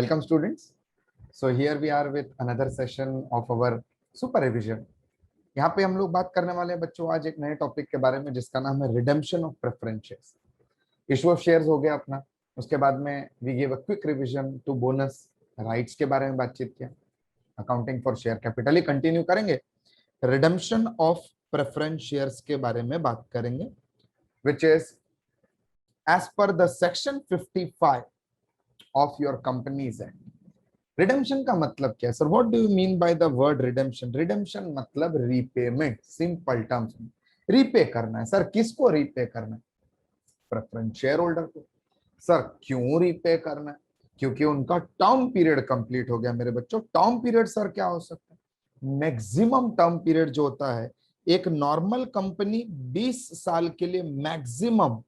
Welcome students. So here we are with another session of our super revision. यहाँ पे हम लोग बात करने वाले हैं बच्चों आज एक नए टॉपिक के बारे में जिसका नाम है redemption of preference shares. Issue of shares हो गया अपना, उसके बाद में we give a quick revision to bonus rights के बारे में बातचीत किया, अकाउंटिंग फॉर शेयर कैपिटल ही कंटिन्यू करेंगे, रिडेम्पशन ऑफ प्रेफरेंस शेयर्स के बारे में बात करेंगे which is as per the section 55 of your companies act. Redemption का मतलब क्या है sir? What do you mean by the word redemption? Redemption मतलब रीपेमेंट, सिंपल टर्म्स में रीपे करना है। सर किसको रीपे करना है? प्रेफरेंस शेयर होल्डर को। सर क्यों रीपे करना है? क्योंकि उनका टर्म पीरियड कंप्लीट हो गया मेरे बच्चों। टर्म पीरियड सर क्या हो सकता है? मैक्सिमम टर्म पीरियड जो होता है, एक नॉर्मल कंपनी 20 साल के लिए मैक्सिमम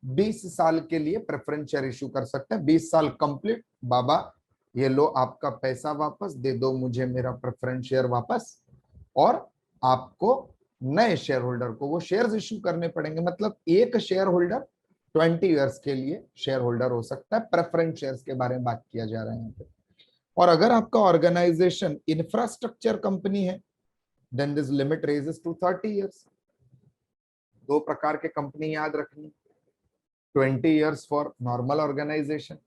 20 साल के लिए प्रेफरेंस शेयर इशू कर सकते हैं। 20 साल कंप्लीट, बाबा ये लो आपका पैसा वापस दे दो, मुझे मेरा प्रेफरेंस शेयर वापस, और आपको नए शेयर होल्डर को वो शेयर्स इशू करने पड़ेंगे। मतलब एक शेयर होल्डर 20 इयर्स के लिए शेयर होल्डर हो सकता है। प्रेफरेंस शेयर्स के बारे में बात किया जा रहा है यहाँ पे। और अगर आपका ऑर्गेनाइजेशन इंफ्रास्ट्रक्चर कंपनी है, then this limit raises to 30 years. दो प्रकार के कंपनी याद रखनी, 20 years for normal organisation,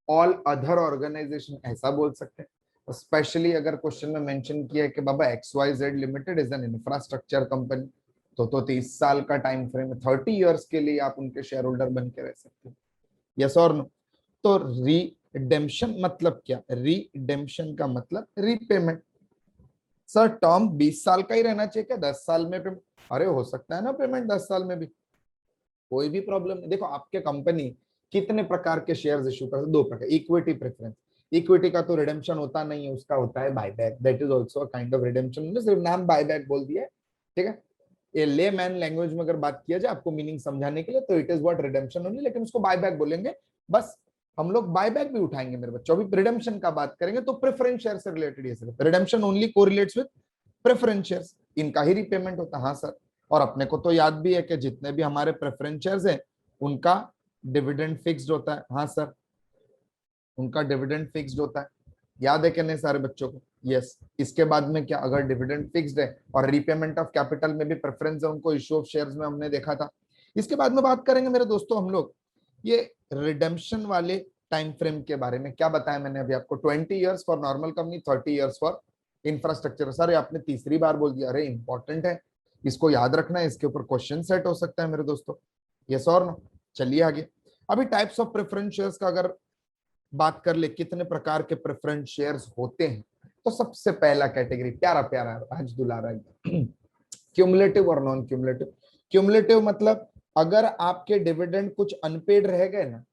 all other organisation ऐसा बोल सकते हैं। स्पेशली अगर क्वेश्चन में मेंशन किया है कि बाबा XYZ limited is an infrastructure company, तो 30 साल का टाइम फ्रेम है, 30 इयर्स के लिए आप उनके शेयर होल्डर बन के रह सकते हैं। यस और नो? तो रिडेम्पशन मतलब क्या? रिडेम्पशन का मतलब रीपेमेंट। सर टर्म 20 साल का ही रहना चाहिए क्या? 10 साल में पेमेंट? अरे हो सकता है ना पेमेंट 10 साल में भी, कोई भी प्रॉब्लम नहीं। देखो आपके कंपनी कितने प्रकार के शेयर्स इशू करते हैं? दो प्रकार, इक्विटी प्रेफरेंस। इक्विटी का तो रिडेम्पशन होता नहीं है, उसका होता है buyback, that is also a kind of redemption. सिर्फ नाम बायबैक बोल दिया, ठीक है। ये ले मैन लैंग्वेज में अगर बात किया जाए आपको मीनिंग समझाने के लिए, तो it is what redemption only, लेकिन उसको बायबैक बोलेंगे बस। हम लोग बायबैक भी उठाएंगे मेरे बच्चों। अभी रिडेम्पशन का बात करेंगे तो प्रेफरेंस शेयर से रिलेटेड ये सिर्फ redemption only correlates with preference shares, इनका ही रीपेमेंट होता है। हाँ सर, और अपने को तो याद भी है कि जितने भी हमारे प्रेफरेंस शेयर्स हैं उनका डिविडेंड फिक्स्ड होता है। हाँ सर, उनका डिविडेंड फिक्स्ड होता है, याद है कि नहीं सारे बच्चों को? यस। इसके बाद में क्या, अगर डिविडेंड फिक्स्ड है और रीपेमेंट ऑफ कैपिटल में भी प्रेफरेंस है उनको, इश्यू ऑफ शेयर्स में हमने देखा था। इसके बाद में बात करेंगे मेरे दोस्तों हम लोग ये रिडेम्पशन वाले टाइम फ्रेम के बारे में। क्या बताया मैंने अभी आपको? 20 years for normal company, 30 years for infrastructure. Sir आपने तीसरी बार बोल दिया। अरे इंपॉर्टेंट है, इसको याद रखना है, इसके ऊपर क्वेश्चन सेट हो सकता है मेरे दोस्तों। यस और नो? चलिए आगे। अभी टाइप्स ऑफ प्रेफरेंस शेयर्स का अगर बात कर ले, कितने प्रकार के प्रेफरेंस शेयर्स होते हैं, तो सबसे पहला कैटेगरी प्यारा प्यारा आज दुलारा है, क्यूमुलेटिव और नॉन क्यूमुलेटिव। क्यूमुलेटिव मतलब अगर आपके डिविडेंड कुछ अनपेड रह गए ना,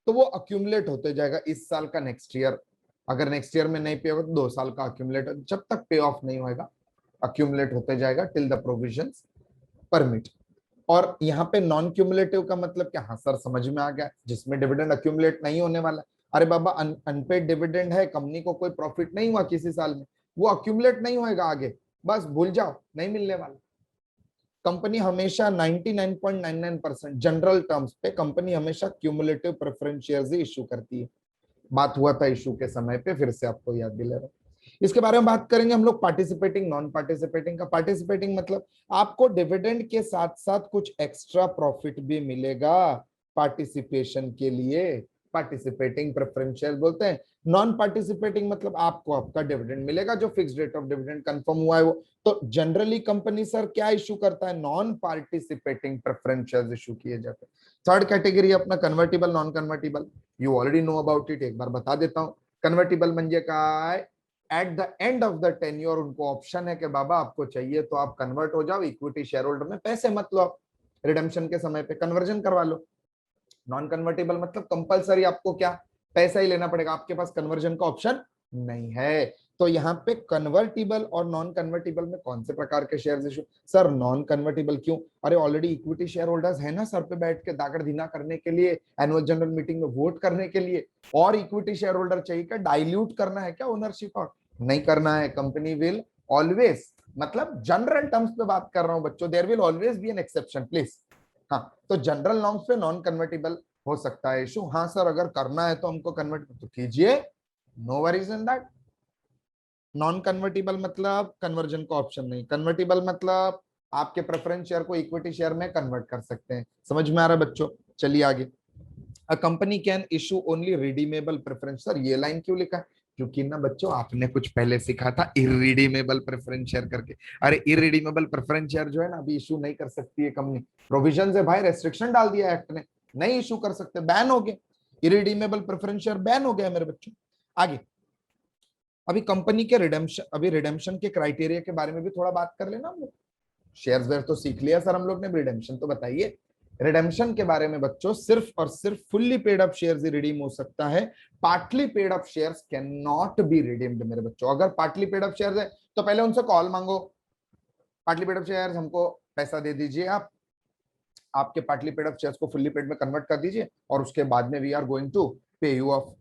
तो वो अक्यूमुलेट होते जाएगा इस साल का नेक्स्ट ईयर। अगर नेक्स्ट ईयर में नहीं पे होगा तो 2 साल का अक्यूमुलेट, जब तक पे ऑफ नहीं होगा अक्यूमुलेट होते जाएगा टिल द प्रोविजंस परमिट। और यहाँ पे नॉन क्यूमुलेटिव का मतलब क्या? हाँ सर समझ में आ गया, जिसमें डिविडेंड अक्यूमुलेट नहीं होने वाला। अरे बाबा अनपेड डिविडेंड है, कंपनी को कोई प्रॉफिट नहीं हुआ किसी साल में, वो अक्यूमुलेट नहीं होएगा आगे, बस भूल जाओ, नहीं मिलने वाला। कंपनी हमेशा 99.99% जनरल टर्म्स पे कंपनी हमेशा क्यूमुलेटिव प्रेफरेंस शेयर्स ही इशू करती है। बात हुआ था इशू के समय पे, फिर से आपको याद दिला रहा हूं। इसके बारे में बात करेंगे हम लोग पार्टिसिपेटिंग नॉन पार्टिसिपेटिंग का। पार्टिसिपेटिंग मतलब आपको डिविडेंड के साथ साथ कुछ एक्स्ट्रा प्रॉफिट भी मिलेगा पार्टिसिपेशन के लिए, पार्टिसिपेटिंग प्रेफरेंस शेयर बोलते हैं। नॉन पार्टिसिपेटिंग मतलब आपको आपका डिविडेंड मिलेगा जो fixed rate of dividend confirm हुआ है वो। तो जनरली कंपनी सर क्या इशू करता है? Non participating preference shares issue किए जाते हैं। थर्ड कैटेगरी अपना convertible non convertible. You already know about it, एक बार बता देता हूं। कन्वर्टिबल म्हणजे काय? At the end of the tenure उनको ऑप्शन है कि बाबा आपको चाहिए तो आप कन्वर्ट हो जाओ इक्विटी शेयर होल्डर में, पैसे मत लो, रिडेम्पशन के समय पे कन्वर्जन करवा लो। नॉन कन्वर्टेबल मतलब कंपलसरी आपको क्या, पैसा ही लेना पड़ेगा, आपके पास कन्वर्जन का ऑप्शन नहीं है। तो यहाँ पे कन्वर्टिबल और नॉन कन्वर्टिबल में कौन से प्रकार के shares issue? Sir non convertible क्यों? अरे ऑलरेडी इक्विटी शेयर होल्डर्स है ना सर पे बैठ के दागड़ धीना करने के लिए, एनुअल जनरल मीटिंग में वोट करने के लिए, और इक्विटी शेयर होल्डर चाहिए क्या? डाइल्यूट करना है क्या ओनरशिप? और नहीं करना है। कंपनी विल ऑलवेज, मतलब जनरल टर्म्स पे बात कर रहा हूं बच्चों, there will always be an exception please. हाँ, तो जनरल नॉर्म्स पे नॉन कन्वर्टेबल हो सकता है इशू। हाँ सर, अगर करना है तो हमको कन्वर्ट तो कीजिए, no worries in that. Non convertible मतलब कन्वर्जन का ऑप्शन नहीं, कन्वर्टिबल मतलब आपके प्रेफरेंस शेयर को इक्विटी शेयर में कन्वर्ट कर सकते हैं। समझ में आ रहा है बच्चों? चलिए आगे। A company can issue only redeemable preference. Sir ये लाइन क्यों लिखा है? क्योंकि ना बच्चों आपने कुछ पहले सीखा था इरिडीमेबल प्रेफरेंस शेयर करके। अरे इरिडीमेबल प्रेफरेंस शेयर जो है ना, अभी इशू नहीं कर सकती है कंपनी। प्रोविजन है भाई, रेस्ट्रिक्शन डाल दिया एक्ट ने, नहीं इशू कर सकते, बैन हो गए। इरिडीमेबल प्रेफरेंस शेयर बैन हो गया मेरे बच्चों। आगे अभी कंपनी के रिडेम्पशन, अभी रिडेम्पशन के क्राइटेरिया के बारे में भी थोड़ा बात कर लेना हम लोग। शेयर्स वेयर तो सीख लिया सर हम लोग ने, रिडेम्पशन तो बताइए। रिडेम्पशन के बारे में बच्चों सिर्फ और सिर्फ फुल्ली पेड अप शेयर्स ही रिडीम हो सकता है। Partly paid up shares can not be redeemed मेरे बच्चों। अगर पार्टली पेड अप शेयर्स है तो पहले उनसे कॉल मांगो, पार्टली पेड अप शेयर्स हमको पैसा दे दीजिए, आप आपके पार्टली पेड अप शेयर्स को फुल्ली पेड में कन्वर्ट कर दीजिए और उसके बाद में वी आर गोइंग टू पे you of.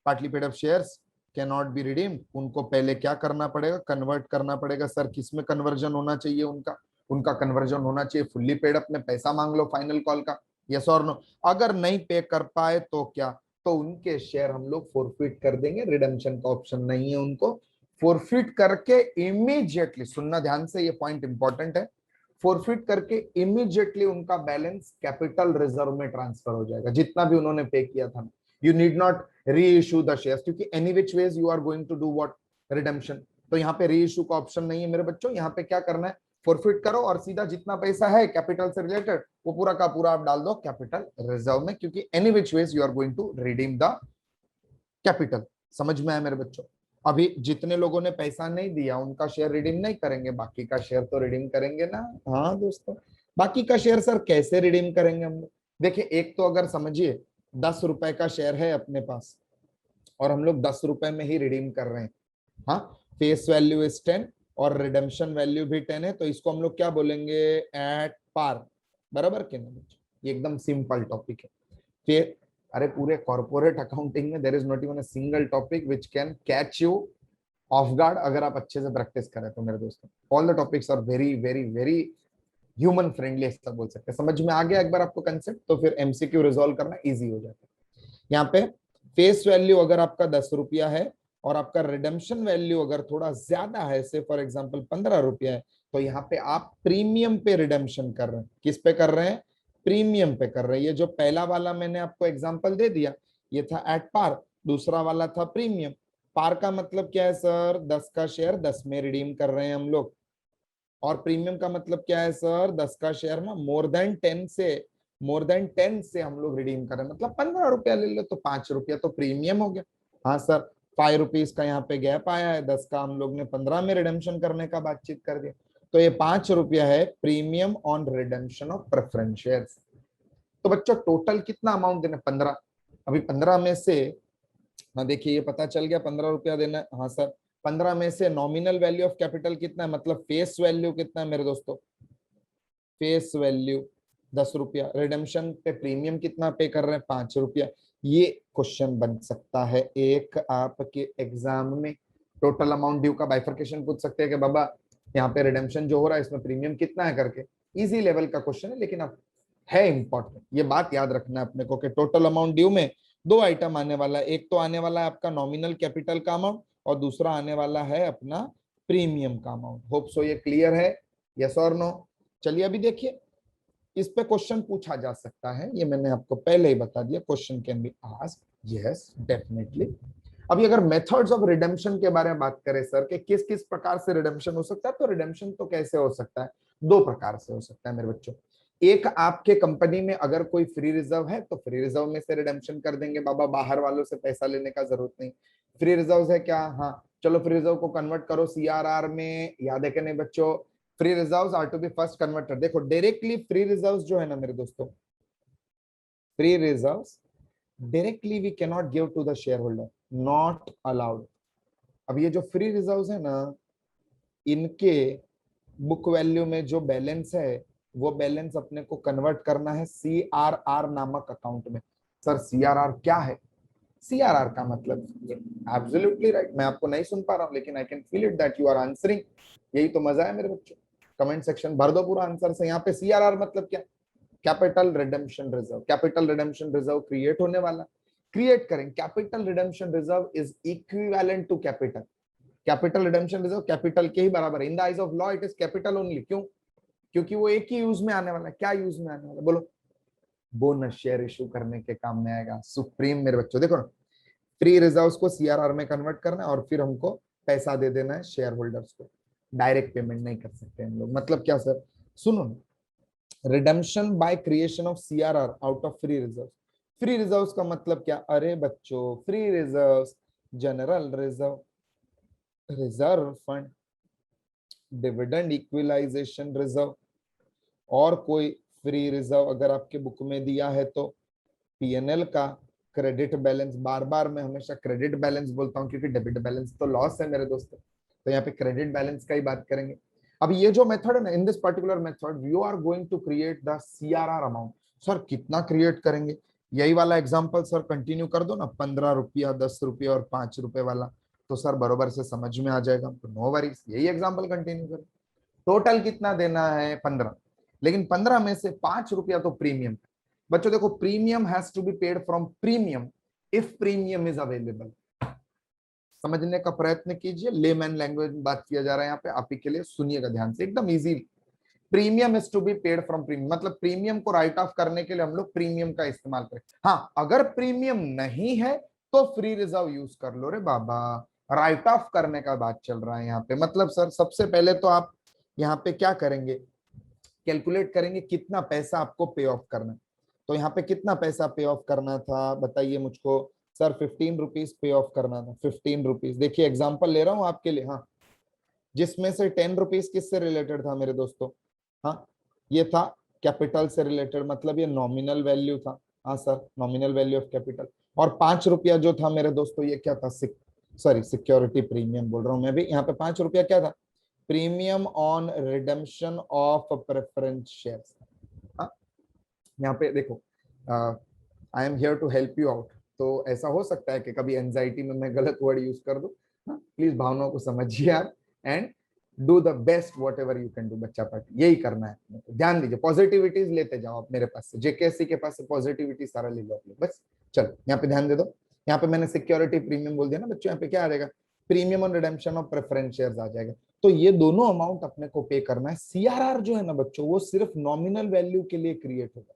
Partly paid up shares can not be redeem, उनको पहले क्या करना पड़ेगा? कन्वर्ट करना पड़ेगा। सर किस में कन्वर्जन होना चाहिए उनका? उनका कन्वर्जन होना चाहिए फुल्ली पेड अप में। पैसा मांग लो फाइनल कॉल का, यस और नो। अगर नहीं पे कर पाए तो क्या? तो उनके शेयर हम लोग फोरफिट कर देंगे। रिडेम्पशन का ऑप्शन नहीं है उनको। फोरफिट करके इमीडिएटली, सुनना ध्यान से, ये पॉइंट इंपॉर्टेंट है, फोरफिट करके इमीडिएटली उनका बैलेंस कैपिटल रिजर्व में ट्रांसफर हो जाएगा, जितना भी उन्होंने पे किया था। You need not reissue the shares, क्योंकि any which ways you are going to do what? Redemption. तो यहाँ पे री इशू का ऑप्शन नहीं है मेरे बच्चों। यहाँ पे क्या करना है? फोरफिट करो और सीधा जितना पैसा है कैपिटल से रिलेटेड वो पूरा का पूरा आप डाल दो कैपिटल रिजर्व में, क्योंकि any which ways you are going to redeem the capital. समझ में आया मेरे बच्चों? अभी जितने लोगों ने पैसा नहीं दिया उनका शेयर रिडीम नहीं करेंगे, बाकी का शेयर तो रिडीम करेंगे ना। हाँ दोस्तों, बाकी का शेयर सर कैसे रिडीम करेंगे हम लोग? देखिए, एक तो अगर समझिए 10 रुपए का शेयर है अपने पास और हम लोग 10 रुपए में ही रिडीम कर रहे हैं। हाँ, फेस वैल्यू इज 10 और रिडेम्पशन वैल्यू भी 10 है, तो इसको हम लोग क्या बोलेंगे? At par. बराबर के नहीं बच्चों? ये एकदम सिंपल टॉपिक है। फिर अरे पूरे कॉर्पोरेट अकाउंटिंग में there is not even a single topic which can catch you off guard, अगर आप अच्छे से प्रैक्टिस करें तो मेरे दोस्तों। All the topics are very very very human friendly, ऐसा बोल सकते हैं। समझ में आ गया एक बार आपको कंसेप्ट, तो फिर एमसीक्यू रिजॉल्व करना इजी हो जाता है। यहाँ पे फेस वैल्यू अगर आपका 10 रुपया है और आपका रिडेम्पशन वैल्यू अगर थोड़ा ज्यादा है, से फॉर एग्जांपल 15 रुपया है, तो यहाँ पे आप प्रीमियम पे रिडेम्पशन कर रहे हैं। किस पे कर रहे हैं? प्रीमियम पे कर रहे हैं। ये जो पहला वाला मैंने आपको एग्जांपल दे दिया, ये था एट पार, दूसरा वाला था प्रीमियम। पार का मतलब क्या है सर? 10 का शेयर 10 में रिडीम कर रहे हैं हम लोग। और प्रीमियम का मतलब क्या है सर? 10 का शेयर ना मोर देन 10 से हम लोग रिडीम करें, मतलब 15 रुपया ले लो तो 5 रुपया तो प्रीमियम हो गया। हाँ सर, 5 रुपीज का यहाँ पे गैप आया है, 10 का हम लोग ने 15 में रिडेम्पशन करने का बातचीत कर दिया, तो ये 5 रुपया है premium on redemption of preference shares. तो बच्चों टोटल कितना अमाउंट देना? 15। अभी 15 में से, हाँ देखिए ये पता चल गया 15 रुपया देना है। हाँ सर, 15 में से नॉमिनल वैल्यू ऑफ कैपिटल कितना है, मतलब फेस वैल्यू कितना है मेरे दोस्तों? फेस वैल्यू 10 रुपया। रिडेम्पशन पे प्रीमियम कितना पे कर रहे हैं? 5 रुपया। ये क्वेश्चन बन सकता है एक आपके एग्जाम में। टोटल अमाउंट ड्यू का बाइफर्केशन पूछ सकते हैं कि बाबा यहाँ पे रिडेम्पशन जो हो रहा है इसमें प्रीमियम कितना है करके। इजी लेवल का क्वेश्चन है, लेकिन अब है इंपॉर्टेंट, ये बात याद रखना है अपने को कि टोटल अमाउंट ड्यू में दो आइटम आने वाला है। एक तो आने वाला है आपका नॉमिनल कैपिटल का अमाउंट और दूसरा आने वाला है अपना प्रीमियम का अमाउंट। होप सो ये क्लियर है, यस और नो? चलिए अभी देखिए, इस पे क्वेश्चन पूछा जा सकता है, ये मैंने आपको पहले ही बता दिया। Question can be asked, yes definitely. अभी अगर मेथड्स ऑफ रिडेम्पशन के बारे में बात करें सर कि किस किस प्रकार से रिडेम्पशन हो सकता है, तो रिडेम्पशन तो कैसे हो सकता है? दो प्रकार से हो सकता है मेरे बच्चों। एक, आपके कंपनी में अगर कोई फ्री रिजर्व है तो फ्री रिजर्व में से रिडेम्पशन कर देंगे, बाबा बाहर वालों से पैसा लेने का जरूरत नहीं। फ्री रिजर्व है क्या? हाँ, चलो फ्री रिजर्व को कन्वर्ट करो सीआरआर में, याद है कि नहीं बच्चों? Free reserves are to be first converted. देखो डायरेक्टली फ्री रिजर्व्स जो है ना मेरे दोस्तों, free reserves directly we can not give to the shareholder, not allowed. अब ये जो फ्री रिजर्व्स है ना, इनके बुक वैल्यू में जो बैलेंस है वो बैलेंस अपने को कन्वर्ट करना है सीआरआर नामक अकाउंट में। सर सीआरआर क्या है? सीआरआर का मतलब, एब्सोल्युटली राइट, मैं आपको नहीं सुन पा रहा हूं लेकिन I can feel it that you are answering. यही तो मजा है मेरे बच्चों, कमेंट सेक्शन भर दो पूरा आंसर से। यहाँ पे सीआरआर मतलब क्या? Capital redemption reserve. Capital redemption reserve create होने वाला, क्रिएट करें। Capital redemption reserve is equivalent to capital. Capital redemption reserve capital के ही बराबर है। In the eyes of law it is capital only. क्यों? क्योंकि वो एक ही यूज में आने वाला है। क्या यूज में आने वाला है? बोलो। बोनस शेयर इशू करने के काम में आएगा। सुप्रीम मेरे बच्चों देखो ना, फ्री रिजर्व्स को सीआरआर में कन्वर्ट करना है और फिर हमको पैसा दे देना है शेयर होल्डर्स को। डायरेक्ट पेमेंट नहीं कर सकते हम लोग। मतलब क्या सर? सुनो, redemption by creation of CRR out of free reserve. Free reserves का मतलब क्या? अरे बच्चों, free reserves general reserve, reserve fund, dividend equalisation reserve और कोई फ्री रिजर्व अगर आपके बुक में दिया है तो पीएनएल का क्रेडिट बैलेंस। बार बार मैं हमेशा क्रेडिट बैलेंस बोलता हूं क्योंकि डेबिट बैलेंस तो लॉस है मेरे दोस्तों। तो यहाँ पे क्रेडिट बैलेंस का ही बात करेंगे। अब ये जो मेथड है ना, in this particular method you are going to create the CRR amount. Sir कितना क्रिएट करेंगे? यही वाला एग्जांपल सर कंटिन्यू कर दो ना, 15 रुपया, 10 रुपया और 5 रुपए वाला, तो सर बरोबर से समझ में आ जाएगा। तो नो वरीज, यही एग्जाम्पल कंटिन्यू करें। टोटल कितना देना है? 15, लेकिन 15 में से 5 रुपया तो प्रीमियम। बच्चों देखो, premium has to be paid from premium if premium is available. समझने का प्रयत्न कीजिए, लेमैन लैंग्वेज में बात किया जा रहा है यहाँ पे, आप ही के लिए सुनिएगा ध्यान से, एकदम easy. Premium is to be paid from premium, मतलब प्रीमियम को राइट ऑफ करने के लिए हम लोग प्रीमियम का इस्तेमाल करें। हाँ, अगर प्रीमियम नहीं है तो फ्री रिजर्व यूज कर लो रे बाबा। राइट ऑफ करने का बात चल रहा है यहाँ पे। मतलब सर सबसे पहले तो आप यहाँ पे क्या करेंगे? कैलकुलेट करेंगे कितना पैसा आपको पे ऑफ करना है। तो यहाँ पे कितना पैसा पे ऑफ करना था बताइए मुझको। सर 15 रुपीज पे ऑफ करना था। 15 रुपीज, देखिए एग्जांपल ले रहा हूँ आपके लिए। हाँ, जिसमें से 10 रुपीज किससे रिलेटेड था मेरे दोस्तों? हाँ, ये था कैपिटल से रिलेटेड, मतलब ये नॉमिनल वैल्यू था। हाँ sir, nominal value of capital. और 5 रुपया जो था मेरे दोस्तों, ये क्या था? सॉरी, सिक्योरिटी प्रीमियम बोल रहा हूं मैं भी। यहाँ पे 5 रुपया क्या था? Premium on redemption of preference shares. यहाँ पे देखो, I am here to help you out. तो ऐसा हो सकता है कि कभी एंजाइटी में मैं गलत वर्ड यूज कर दूं। प्लीज भावनाओं को समझिए आप, and do the best what ever you can do. बच्चा पार्टी यही करना है। ध्यान दीजिए, पॉजिटिविटीज लेते जाओ आप मेरे पास से, जेकेएससी के पास से पॉजिटिविटी सारा ले लो आप लोग बस। चलो यहाँ पे ध्यान दे दो। यहाँ पे मैंने सिक्योरिटी प्रीमियम बोल दिया ना बच्चों, यहाँ पे क्या आ जाएगा? Premium on redemption of preference shares आ जाएगा। तो ये दोनों अमाउंट अपने को पे करना है। सीआरआर जो है ना बच्चों, वो सिर्फ नॉमिनल वैल्यू के लिए क्रिएट होगा,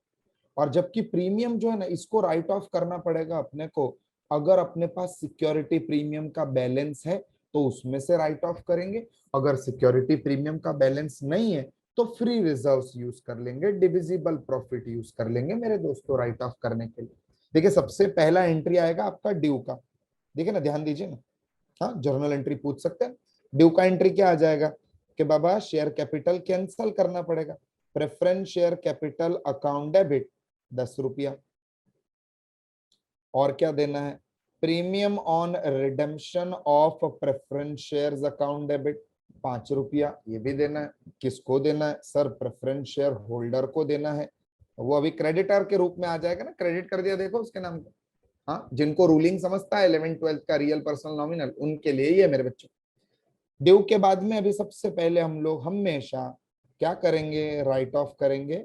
और जबकि प्रीमियम जो है ना, इसको राइट ऑफ करना पड़ेगा अपने को। अगर अपने पास सिक्योरिटी प्रीमियम का बैलेंस है तो उसमें से राइट ऑफ करेंगे। अगर सिक्योरिटी प्रीमियम का बैलेंस नहीं है तो फ्री रिजर्व्स यूज कर लेंगे, डिविजिबल प्रॉफिट यूज कर लेंगे मेरे दोस्तों राइट ऑफ करने के लिए। देखिए सबसे पहला एंट्री आएगा आपका ड्यू का। देखिए ना, ध्यान दीजिए ना। हाँ, जर्नल एंट्री पूछ सकते हैं। ड्यू का एंट्री क्या आ जाएगा कि बाबा शेयर कैपिटल कैंसल करना पड़ेगा। Preference share capital account debit 10 रुपया। और क्या देना है? Premium on redemption of preference shares account debit 5 रुपया, ये भी देना है। किसको देना है? सर प्रेफरेंस शेयर होल्डर को देना है। वो अभी क्रेडिटर के रूप में आ जाएगा ना, क्रेडिट कर दिया देखो उसके नाम को। हाँ, जिनको रूलिंग समझता है 11th 12th का रियल पर्सनल नॉमिनल, उनके लिए ही है मेरे बच्चों। ड्यू के बाद में अभी सबसे पहले हम लोग हमेशा क्या करेंगे? राइट ऑफ करेंगे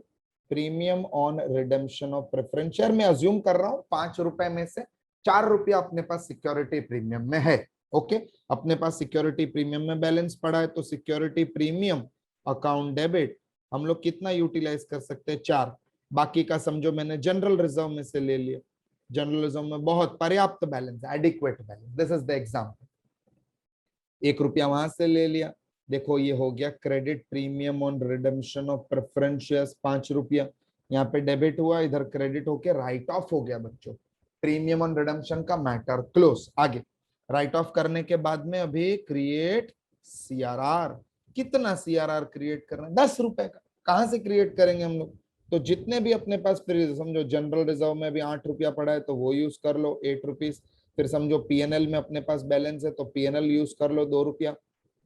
premium on redemption of preference share. मैं अज्यूम कर रहा हूं 5 रुपए में से 4 रुपया अपने पास सिक्योरिटी प्रीमियम में है। ओके, अपने पास सिक्योरिटी प्रीमियम में बैलेंस पड़ा है, तो सिक्योरिटी प्रीमियम अकाउंट डेबिट हम लोग कितना यूटिलाइज कर सकते हैं? 4। बाकी का समझो मैंने जनरल रिजर्व में से ले लिया। जनरल रिजर्व में बहुत पर्याप्त बैलेंस है, adequate balance. This is the example. 1 रुपया वहां से ले लिया। देखो ये हो गया credit premium on redemption of preference shares 5 रुपया। यहाँ पे डेबिट हुआ, इधर क्रेडिट होके राइट ऑफ हो गया बच्चों। प्रीमियम ऑन रिडेम्पशन का मैटर क्लोज। आगे राइट ऑफ करने के बाद में अभी क्रिएट सीआरआर। कितना सीआरआर क्रिएट करना है? 10 रुपए का। कहां से क्रिएट करेंगे हम लोग? तो जितने भी अपने पास समझो जनरल रिजर्व में भी 8 रुपया पड़ा है तो वो यूज कर लो, 8 रुपीज। फिर समझो पीएनएल में अपने पास बैलेंस है तो पीएनएल यूज कर लो, 2 रुपया।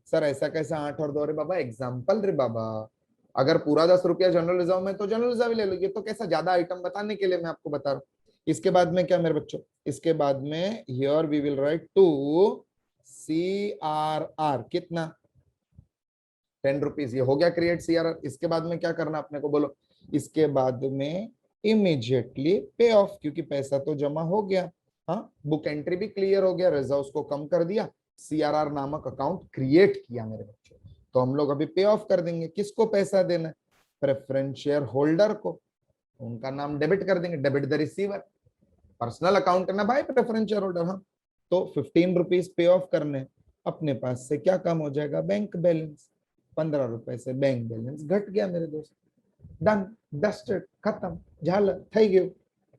सर ऐसा कैसा 8 और 2 रे बाबा? एग्जाम्पल रे बाबा। अगर पूरा 10 रुपया जनरल रिजर्व में तो जनरल रिजर्व ले लो। ये तो कैसा ज्यादा आइटम बताने के लिए मैं आपको बता रहा हूँ। इसके बाद में क्या मेरे बच्चों? इसके बाद में here we will write to CRR. कितना? 10 रुपीज। ये हो गया क्रिएट सीआरआर। इसके बाद में क्या करना अपने को? बोलो। इसके बाद में इमीडिएटली पे ऑफ, क्योंकि पैसा तो जमा हो गया। हाँ, बुक एंट्री भी क्लियर हो गया, रिजर्व्स को कम कर दिया, सीआरआर नामक अकाउंट क्रिएट किया मेरे बच्चों। तो हम लोग अभी पे ऑफ कर देंगे। किसको पैसा देना है? प्रेफरेंस शेयर होल्डर को, उनका नाम डेबिट कर देंगे, debit the receiver. Personal account है ना भाई प्रेफरेंस शेयर होल्डर। हाँ, तो 15 रुपीज पे ऑफ करने, अपने पास से क्या कम हो जाएगा? Bank balance. 15 रुपए से बैंक बैलेंस घट गया मेरे दोस्त। डन, डस्टेड, खत्म, झालर થઈ ગયું।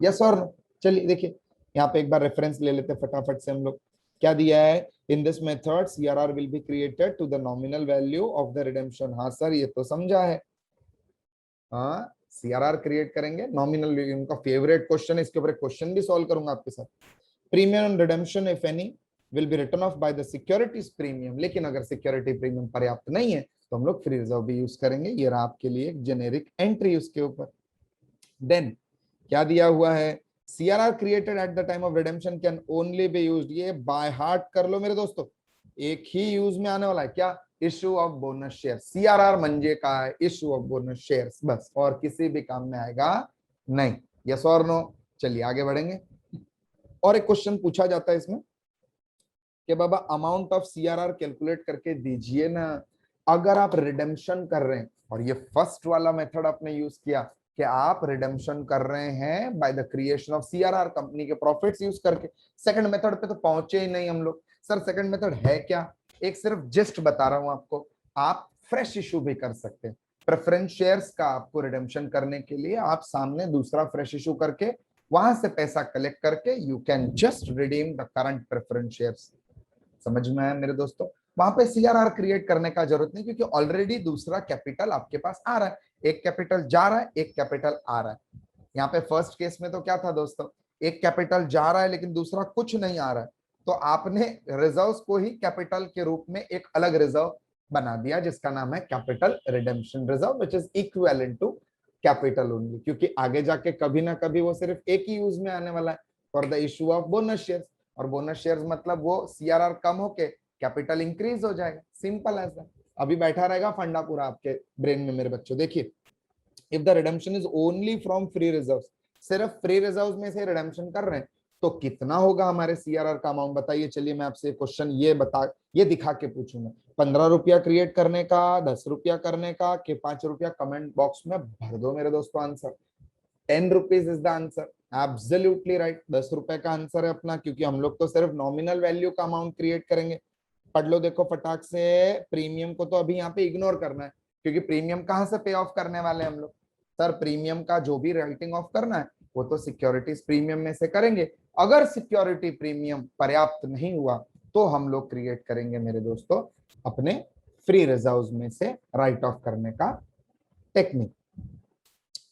यस और नो? चलिए देखिए यहाँ पे एक बार रेफरेंस ले लेते फटाफट से हम लोग। क्या दिया है? In this method CRR will be created to the nominal value of the redemption. हाँ सर, ये तो समझा है। हाँ, सीआरआर क्रिएट करेंगे नॉमिनल, उनका फेवरेट क्वेश्चन है, इसके ऊपर क्वेश्चन भी सॉल्व करूंगा आपके साथ। Premium on redemption if any will be written off by the securities premium. लेकिन अगर सिक्योरिटी प्रीमियम पर्याप्त नहीं है तो हम लोग फ्री रिजर्व भी यूज करेंगे। ये रहा आपके लिए एक जेनेरिक एंट्री उसके ऊपर। देन क्या दिया हुआ है? CRR created at the time of redemption can only be used. ये बाय हार्ट कर लो मेरे दोस्तों, एक ही यूज में आने वाला है। क्या? Issue of bonus share. CRR मंजे का है इश्यू ऑफ बोनस शेयर्स, बस, और किसी भी काम में आएगा नहीं। यस और नो? चलिए आगे बढ़ेंगे। और एक क्वेश्चन पूछा जाता है इसमें कि बाबा अमाउंट ऑफ सीआरआर कैलकुलेट करके दीजिए ना। अगर आप रिडेम्पशन कर रहे हैं, और ये फर्स्ट वाला मेथड आपने यूज किया कि आप रिडेम्पशन कर रहे हैं by the creation of CRR, company के प्रॉफिट्स यूज करके। सेकंड मेथड पे तो पहुंचे ही नहीं हम लोग। सर सेकंड मेथड है क्या? एक सिर्फ जस्ट बता रहा हूं आपको, आप फ्रेश इशू भी कर सकते हैं। प्रेफरेंस शेयर्स का आपको रिडेम्पशन करने के लिए आप सामने दूसरा फ्रेश इशू करके वहां से पैसा कलेक्ट करके you can just redeem the current preference shares. समझ में आया मेरे दोस्तों? वहां पे सीआरआर क्रिएट करने का जरूरत नहीं, क्योंकि ऑलरेडी दूसरा कैपिटल आपके पास आ रहा है। एक कैपिटल जा रहा है, एक कैपिटल आ रहा है। यहाँ पे फर्स्ट केस में तो क्या था दोस्तों? एक कैपिटल जा रहा है लेकिन दूसरा कुछ नहीं आ रहा है, तो आपने रिजर्व्स को ही कैपिटल के रूप में एक अलग रिजर्व बना दिया जिसका नाम है capital redemption reserve, which is equivalent to capital only. क्योंकि आगे जाके कभी ना कभी वो सिर्फ एक ही यूज में आने वाला है, for the issue of bonus shares. और बोनस शेयर्स मतलब वो सीआरआर कम होके कैपिटल इंक्रीज हो जाएगा, सिंपल ऐसा। अभी बैठा रहेगा फंडा पूरा आपके ब्रेन में मेरे बच्चों। देखिए, if the redemption is only from free reserve, सिर्फ फ्री रिजर्व में से रिडेम्पशन कर रहे हैं, तो कितना होगा हमारे सीआरआर का अमाउंट? बताइए। चलिए मैं आपसे क्वेश्चन ये दिखा के पूछूंगा। 15 रुपया क्रिएट करने का, 10 रुपया करने का, कि 5 रुपया? कमेंट बॉक्स में भर दो मेरे दोस्तों answer. 10 rupees is the answer, absolutely right. 10 रुपए का आंसर है अपना, क्योंकि हम लोग तो सिर्फ नॉमिनल वैल्यू का अमाउंट क्रिएट करेंगे। पढ़ लो देखो फटाक से। प्रीमियम को तो अभी यहाँ पे इग्नोर करना है, क्योंकि प्रीमियम कहाँ से पे ऑफ करने वाले हम लोग? सर प्रीमियम का जो भी राइटिंग ऑफ करना है वो तो सिक्योरिटीज प्रीमियम में से करेंगे। अगर सिक्योरिटी प्रीमियम पर्याप्त नहीं हुआ तो हम लोग क्रिएट करेंगे मेरे दोस्तों अपने फ्री रिजर्व में से राइट ऑफ करने का टेक्निक।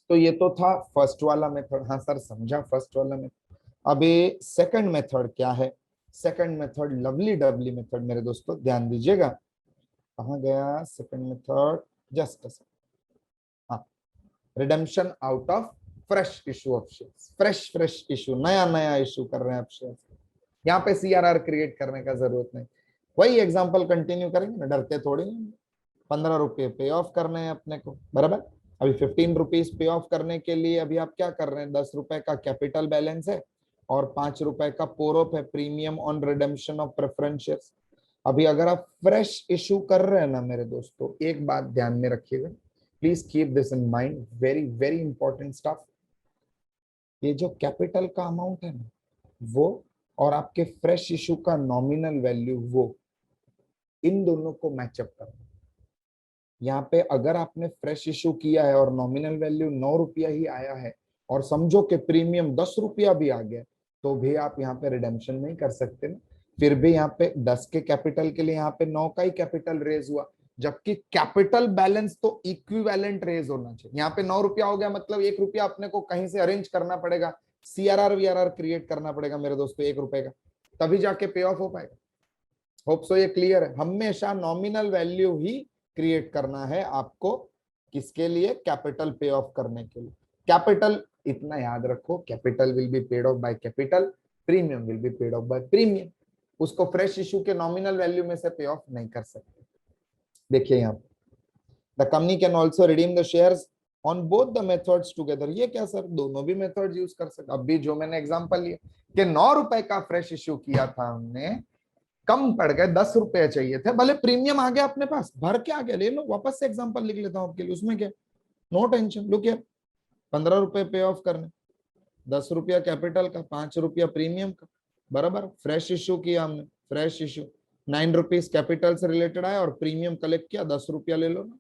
तो ये तो था फर्स्ट वाला मेथड। हाँ सर समझा फर्स्ट वाला मेथड। अभी सेकंड मेथड क्या है? सेकंड मेथड लवली डबली मेथड मेरे दोस्तों, ध्यान दीजिएगा। कहाँ गया सेकंड मेथड? जस्ट हाँ, redemption out of fresh issue of shares. Fresh issue, नया नया इशू कर रहे हैं आप शेयर्स। यहाँ पे सीआरआर क्रिएट करने का जरूरत नहीं। वही एग्जांपल कंटिन्यू करेंगे ना, डरते थोड़ी नहीं। 15 रुपये पे ऑफ करने हैं अपने को, बराबर। अभी 15 रुपीज पे ऑफ करने के लिए अभी आप क्या कर रहे हैं? 10 रुपए का कैपिटल बैलेंस है और 5 रुपए का पोरोप है, premium on redemption of preference shares. अभी अगर आप फ्रेश इशू कर रहे हैं ना मेरे दोस्तों, एक बात ध्यान में रखिएगा, please keep this in mind, very very important stuff. ये जो कैपिटल का अमाउंट है ना वो, और आपके फ्रेश इशू का नॉमिनल वैल्यू वो, इन दोनों को मैचअप करना। यहाँ पे अगर आपने फ्रेश इशू किया है और नॉमिनल वैल्यू 9 रुपया ही आया है, और समझो कि प्रीमियम 10 रुपया भी आ गया, तो भी आप यहाँ पे रिडेम्पशन नहीं कर सकते ना। फिर भी यहाँ पे 10 के कैपिटल के लिए यहाँ पे 9 का ही कैपिटल रेज हुआ, जबकि कैपिटल बैलेंस तो इक्विवेलेंट रेज होना चाहिए। यहाँ पे 9 रुपया हो गया, मतलब 1 रुपया अपने को कहीं से अरेंज करना पड़ेगा, सीआरआर वीआरआर क्रिएट करना पड़ेगा मेरे दोस्तों 1 रुपए का, तभी जाके पे ऑफ हो पाएगा। होप सो ये क्लियर है। हमेशा नॉमिनल वैल्यू ही क्रिएट करना है आपको, किसके लिए? कैपिटल पे ऑफ करने के लिए। कैपिटल इतना याद रखो, capital will be paid off by capital, premium will be paid off by premium. उसको फ्रेश इशू के नॉमिनल वैल्यू में से पे ऑफ नहीं कर सकते। देखिए यहाँ the company can also redeem the shares on both the methods together. ये क्या सर, दोनों भी मेथड्स यूज कर सकते। अब भी जो मैंने एग्जांपल लिया कि 9 रुपए का फ्रेश इश्यू किया था हमने, कम पड़ गए, 10 रुपए चाहिए थे, भले प्रीमियम आ गया अपने पास, भर के आ गया, ले लो, वापस से एग्जांपल लिख लेता हूं आपके लिए, उसमें क्या, नो टेंशन। लुक हियर, 15 रुपए पे ऑफ करने, 10 रुपया कैपिटल का, 5 रुपया प्रीमियम का, बराबर। फ्रेश इश्यू किया हमने, फ्रेश इश्यू 9 रुपीज कैपिटल से रिलेटेड आया और प्रीमियम कलेक्ट किया, 10 रुपया ले लो ना।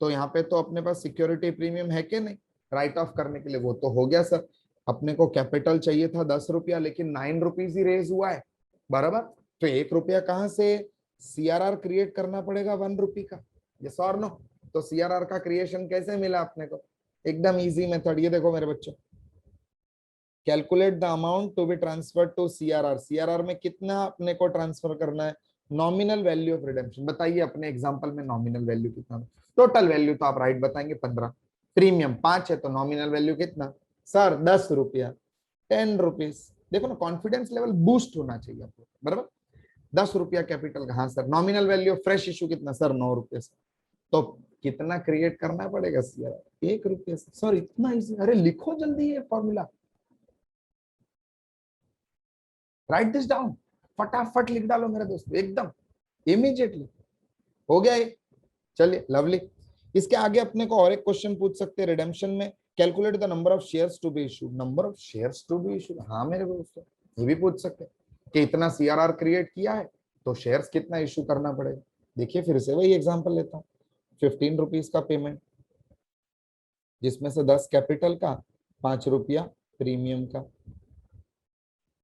तो यहाँ पे तो अपने पास सिक्योरिटी प्रीमियम है कि नहीं राइट ऑफ करने के लिए, वो तो हो गया सर। अपने को कैपिटल चाहिए था 10 रुपया, लेकिन 9 रुपीज ही रेज हुआ है, बराबर। तो 1 रुपया कहाँ से सीआरआर क्रिएट करना पड़ेगा 1 रुपी का, यस और नो। तो सीआरआर का क्रिएशन कैसे मिला अपने को, एकदम इजी मेथड। ये देखो मेरे बच्चों, calculate the amount to be transfer to CRR. CRR में कितना अपने को ट्रांसफर करना है, नॉमिनल वैल्यू ऑफ रिडेम्पशन। बताइए अपने एग्जांपल में नॉमिनल वैल्यू कितना, टोटल वैल्यू तो आप राइट बताएंगे 15, प्रीमियम 5 है, तो नॉमिनल वैल्यू कितना सर 10 रुपया, 10 रुपीज। देखो ना, कॉन्फिडेंस लेवल बूस्ट होना चाहिए आपको, बराबर। 10 रुपया कैपिटल का, हाँ sir. Nominal value of fresh issue कितना सर, 9 रुपये से। तो कितना क्रिएट करना पड़ेगा सीआरआर, 1 रुपये से। सर इतना इजी, अरे लिखो जल्दी ये फॉर्मूला, राइट दिस डाउन, फटाफट लिख डालो मेरे दोस्त, एकदम इमीडिएटली। हो गया ये, चलिए लवली। इसके आगे अपने को और एक क्वेश्चन पूछ सकते हैं रिडेम्पशन में, calculate the number of shares to be issued. Number of shares to be issued, हाँ मेरे दोस्तों, ये भी पूछ सकते हैं कि इतना सीआरआर क्रिएट किया है तो शेयर्स कितना इशू करना पड़ेगा। देखिए फिर से वही एग्जांपल लेता हूँ, 15 रुपीज का पेमेंट, जिसमें से 10 कैपिटल का, 5 रुपया प्रीमियम का।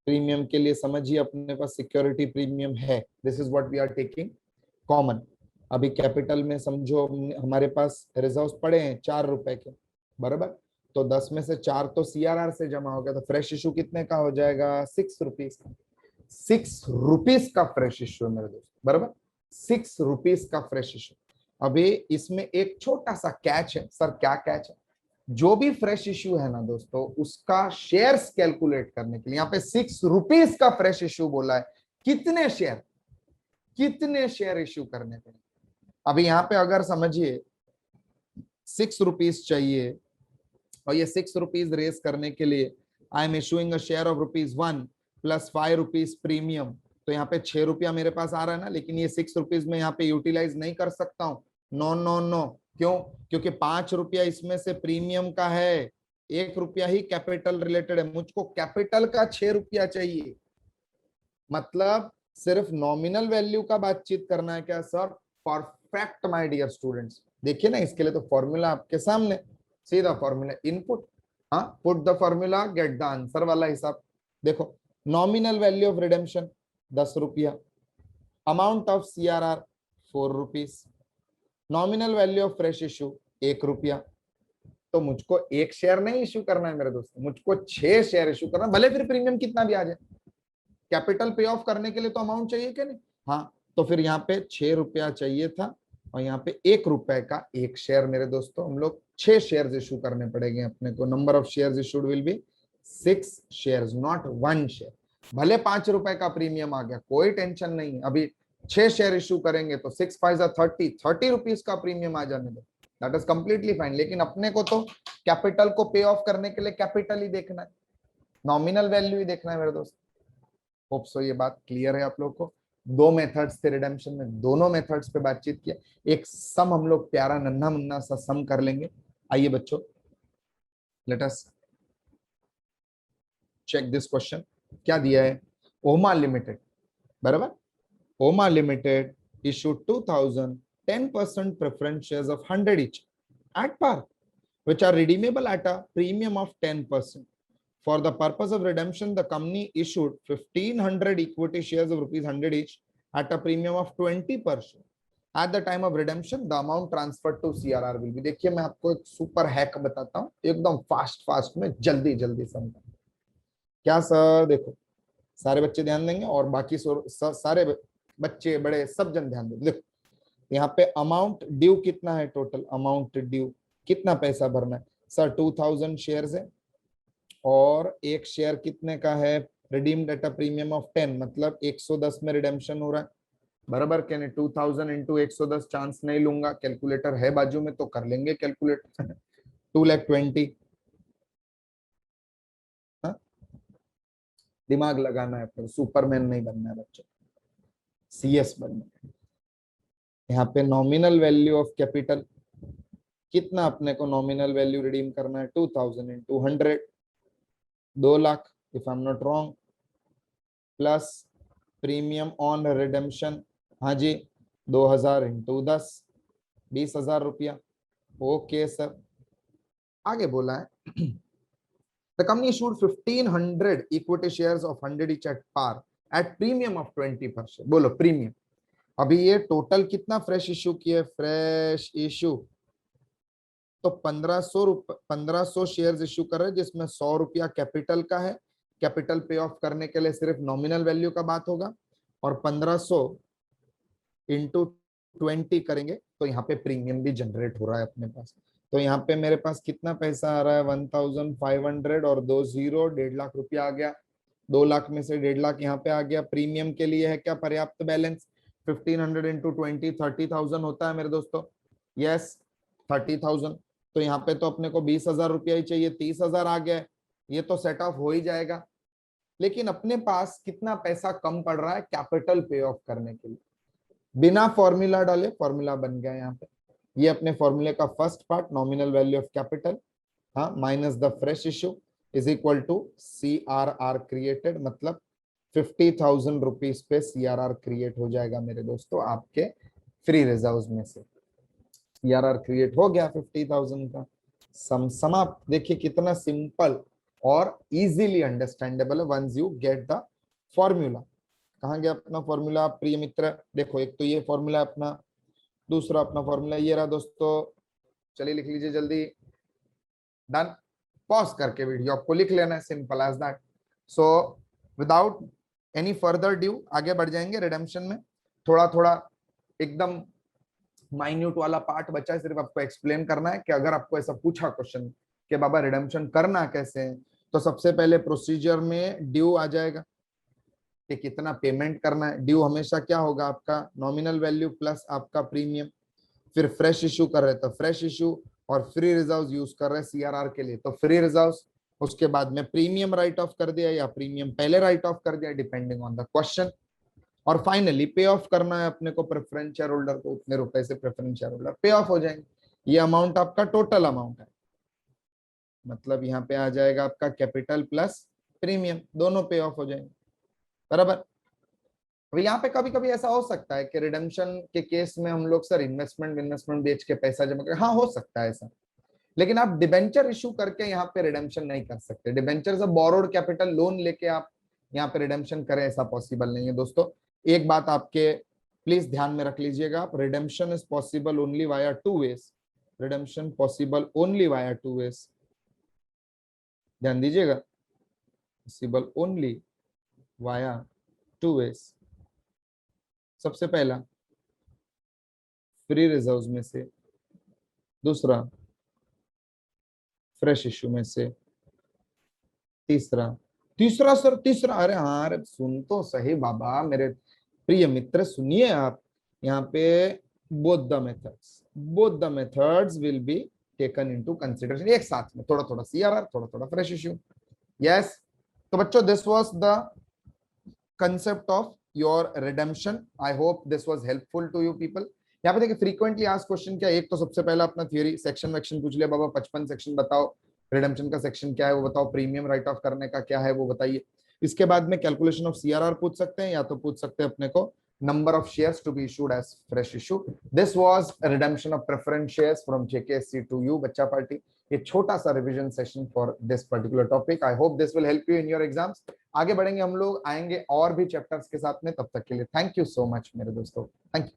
प्रीमियम के लिए समझिए अपने पास सिक्योरिटी प्रीमियम है, this is what we are taking common. अभी कैपिटल में समझो हमारे पास रिजर्व्स पड़े हैं 4 रुपए के, बराबर। तो 10 में से 4 तो सीआरआर से जमा हो गया, तो फ्रेश इशू कितने का हो जाएगा, 6 रुपीज का। 6 रुपीज का फ्रेश इशू है मेरे दोस्त, बराबर। 6 रुपीज का फ्रेश इशू। अभी इसमें एक छोटा सा कैच है सर, क्या कैच है, जो भी फ्रेश इश्यू है ना दोस्तों, उसका शेयर्स कैलकुलेट करने के लिए यहाँ पे 6 रुपीज का फ्रेश इश्यू बोला है, कितने शेयर, कितने शेयर इश्यू करने पड़े। अभी यहाँ पे अगर समझिए 6 रुपीज चाहिए, और ये 6 रुपीज रेस करने के लिए I am issuing a share of ₹1 plus 5 rupees premium, तो यहाँ पे 6 रुपया मेरे पास आ रहा है ना, लेकिन ये 6 रुपीज में यहाँ पे यूटिलाइज नहीं कर सकता हूँ, नो नो नो। क्यों, क्योंकि 5 रुपया इसमें से प्रीमियम का है, 1 रुपया ही कैपिटल रिलेटेड है, मुझको कैपिटल का 6 रुपया चाहिए। मतलब सिर्फ नॉमिनल वैल्यू का बातचीत करना है क्या sir, perfect my dear students. देखिए ना, इसके लिए तो फॉर्मूला आपके सामने, सीधा फॉर्मूला, इनपुट, हाँ, put the formula get the answer वाला हिसाब। देखो, नॉमिनल वैल्यू ऑफ रिडेम्पशन 10 रुपया, amount of CRR 4 rupees, nominal value of fresh issue 1 रुपया। तो मुझको 1 शेयर नहीं इशू करना है मेरे दोस्तों, मुझको 6 शेयर इशू करना, भले फिर प्रीमियम कितना भी आ जाए, कैपिटल पे ऑफ करने के लिए तो अमाउंट चाहिए क्या नहीं, हाँ। तो फिर यहाँ पे 6 रुपया चाहिए था, और यहाँ पे 1 रुपए का 1 शेयर मेरे दोस्तों, हम लोग 6 शेयर्स इशू करने पड़ेंगे अपने को। Number of shares issued will be 6 shares, not 1 share. भले 5 रुपए का प्रीमियम आ गया, कोई टेंशन नहीं, अभी 6 शेयर इशू करेंगे तो 6 5 30 रुपीज का प्रीमियम आ जाने दो, दैट इज कंप्लीटली फाइन। लेकिन अपने को तो कैपिटल को पे ऑफ करने के लिए कैपिटल ही देखना है, नॉमिनल वैल्यू ही देखना है मेरे दोस्त। होप सो ये बात क्लियर है आप लोग को। 2 मेथड्स थे रिडेम्पशन में, दोनों मेथड्स पे बातचीत किया। एक सम हम लोग प्यारा नन्हा मुन्ना सा सम कर लेंगे। आइए बच्चों, let us check this question. क्या दिया है, ओमा लिमिटेड, बराबर, Oma Limited issued 2000 10% preference shares of 100 each at par, which are redeemable at a premium of 10%. For the purpose of redemption, the company issued 1500 equity shares of ₹100 each at a premium of 20%. At the time of redemption, the amount transferred to CRR will be। देखिए मैं आपको एक super hack बताता हूँ, एकदम fast में, जल्दी जल्दी समझा। क्या सर, देखो सारे बच्चे ध्यान देंगे, और बाकी सारे बच्चे बड़े सब जन ध्यान देंगे। देखो यहाँ पे अमाउंट ड्यू कितना है, टोटल अमाउंट ड्यू कितना पैसा भरना है सर, 2000 शेयर्स है, और 1 शेयर कितने का है, redeemed at a premium of 10, मतलब 110 में रिडेम्पशन हो रहा है, बराबर क्या नहीं। 2000 इंटू 110, चांस नहीं लूंगा, कैलकुलेटर है बाजू में तो कर लेंगे कैलकुलेटर 2,20,000। दिमाग लगाना है, फिर सुपरमैन नहीं बनना है बच्चों, CS बनना है। यहाँ पे नॉमिनल वैल्यू ऑफ कैपिटल कितना, अपने को नॉमिनल वैल्यू रिडीम करना है 2000 into 100, 2 lakh if I am not wrong, plus premium on redemption, हाँ जी 2000 इंटू 10, 20,000 रुपया। ओके सर, आगे बोला है the company issued 1500 equity shares of 100 each at par at premium of 20%। बोलो प्रीमियम। अभी ये टोटल कितना फ्रेश इश्यू किए, फ्रेश इश्यू तो 1500 शेयर्स इश्यू कर रहे हैं, जिसमें 100 रुपया कैपिटल का है। कैपिटल पे ऑफ करने के लिए सिर्फ नॉमिनल वैल्यू का बात होगा, और 1500 इंटू 20 करेंगे तो यहाँ पे प्रीमियम भी जनरेट हो रहा है अपने पास। तो यहाँ पे मेरे पास कितना पैसा आ रहा है, 1500 और 2 जीरो, 1.5 लाख रुपया आ गया। 2 लाख में से 1.5 लाख यहाँ पे आ गया। प्रीमियम के लिए है क्या पर्याप्त बैलेंस? 1500 इंटू 20 30,000 होता है मेरे दोस्तों। यस 30,000। तो यहाँ पे तो अपने को 20,000 रुपया ही चाहिए, 30,000 आ गया। ये तो सेट ऑफ हो ही जाएगा, लेकिन अपने पास कितना पैसा कम पड़ रहा है कैपिटल पे ऑफ करने के लिए। बिना फॉर्मूला डाले फॉर्मूला बन गया यहाँ पे। ये अपने फॉर्मूले का first part, nominal value of capital, हाँ, minus the fresh issue is equal to CRR created, मतलब 50,000 रुपीज पे CRR क्रिएट हो जाएगा मेरे दोस्तों आपके फ्री रिजर्व में से। CRR क्रिएट हो गया 50,000 का। समाप्त। देखिए कितना सिंपल और इजीली अंडरस्टैंडेबल है once you get the formula. कहाँ गया अपना फॉर्मूला प्रिय मित्र? देखो, एक तो ये फॉर्मूला अपना, दूसरा अपना फॉर्मूला ये रहा दोस्तों। चलिए लिख लीजिए जल्दी। डन। पॉज करके वीडियो आपको लिख लेना है, simple as that. So without any further due आगे बढ़ जाएंगे रिडेम्पशन में। थोड़ा थोड़ा एकदम माइन्यूट वाला पार्ट बचा है, सिर्फ आपको एक्सप्लेन करना है कि अगर आपको ऐसा पूछा क्वेश्चन कि बाबा रिडेम्पशन करना कैसे है, तो सबसे पहले प्रोसीजर में ड्यू आ जाएगा कि कितना पेमेंट करना है। ड्यू हमेशा क्या होगा, आपका नॉमिनल वैल्यू प्लस आपका प्रीमियम। फिर फ्रेश इशू कर रहे तो फ्रेश इशू, और फ्री रिजर्व यूज कर रहे हैं CRR के लिए तो फ्री रिजर्व। उसके बाद में प्रीमियम राइट ऑफ कर दिया या प्रीमियम पहले राइट ऑफ कर दिया, डिपेंडिंग ऑन द क्वेश्चन। और फाइनली पे ऑफ करना है अपने को प्रेफरेंस शेयर होल्डर को, उतने रुपए से प्रेफरेंस शेयर होल्डर पे ऑफ हो जाएंगे। ये अमाउंट आपका टोटल अमाउंट है, मतलब यहाँ पे आ जाएगा आपका कैपिटल प्लस प्रीमियम, दोनों पे ऑफ हो जाएंगे। बराबर। अब यहाँ पे कभी कभी ऐसा हो सकता है कि रिडेम्पशन के केस में हम लोग सर इन्वेस्टमेंट बेच के पैसा जमा कर, हाँ हो सकता है ऐसा, लेकिन आप डिबेंचर इशू करके यहाँ पे रिडेम्पशन नहीं कर सकते। डिबेंचर से बोरोड कैपिटल लोन लेके आप यहाँ पे रिडेम्पशन करें, ऐसा पॉसिबल नहीं है दोस्तों। एक बात आपके प्लीज ध्यान में रख लीजिएगा आप, redemption is possible only via 2 ways. Redemption possible only via 2 ways, ध्यान दीजिएगा, पॉसिबल ओनली वाया 2 वेज। सबसे पहला फ्री रिजर्व में से, दूसरा फ्रेश इशू में से, तीसरा तीसरा सर तीसरा, अरे हाँ, अरे सुन तो सही बाबा मेरे प्रिय मित्र, सुनिए आप। यहाँ पे both the methods will be taken into consideration, एक साथ में, थोड़ा थोड़ा CRR, थोड़ा थोड़ा फ्रेश इशू। यस, तो बच्चों this was the concept of your redemption. I hope this was helpful to you people. यहाँ पे देखिए फ्रीक्वेंटली आस्क्ड क्वेश्चन क्या है, एक तो सबसे पहला अपना थ्योरी सेक्शन वेक्शन पूछ लिया बाबा, 55 सेक्शन बताओ, रिडेम्पशन का सेक्शन क्या है वो बताओ, प्रीमियम राइट ऑफ करने का क्या है वो बताइए। इसके बाद में कैलकुलेशन ऑफ CRR पूछ सकते हैं, या तो पूछ सकते हैं अपने को number of shares to be issued as fresh issue. This was a redemption of preference shares from JKSC to you बच्चा पार्टी। ये छोटा सा revision session for this particular topic. I hope this will help you in your exams. आगे बढ़ेंगे हम लोग, आएंगे और भी चैप्टर्स के साथ में, तब तक के लिए थैंक यू सो मच मेरे दोस्तों, थैंक यू।